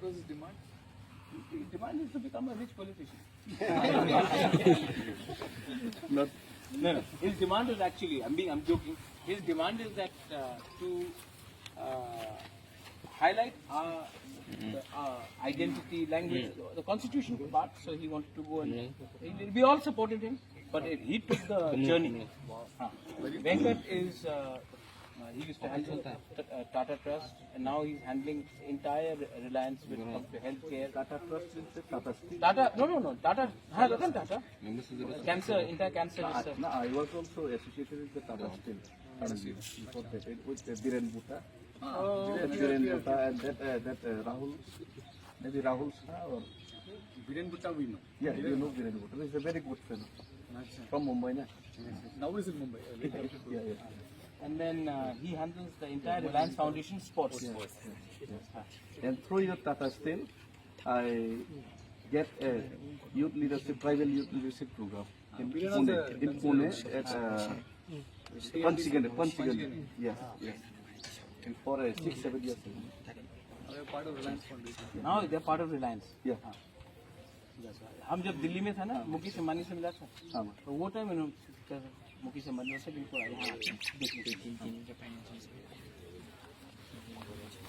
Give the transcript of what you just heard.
What was his demand? His demand is to become a rich politician. Not No. His demand is actually, I'm joking. His demand is that to highlight our identity, language, the constitution part. So he wanted to go and we all supported him, but he took the journey. Venkat is he used to handle Tata Trust, and now he's handling entire Reliance when it comes to healthcare. Tata Trust is the Tata Steel. Tata, no, Tata, Ratan Tata. Cancer, entire-cancer research. No, I was also associated with the Tata Steel. Before that, with Biren Bhutta. Biren Bhutta and that Rahul, maybe Rahul Shah or... Viren Bhutta we know. Yeah, you know Biren Bhutta. He's a very good fellow. From Mumbai, na? Now he's in Mumbai. Yeah. And then he handles the entire Reliance Foundation sports. And through your Tata Steel, I get a private youth leadership program in Pune at Panchigani. Yes. And for 6-7 years. We are part of Reliance Foundation. Now they are part of Reliance. Yeah. हम जब दिल्ली में था ना, मुकेश अंबानी से मिला था, हाँ। तो वो टाइम मुकेश अंबानी से बिल्कुल आया।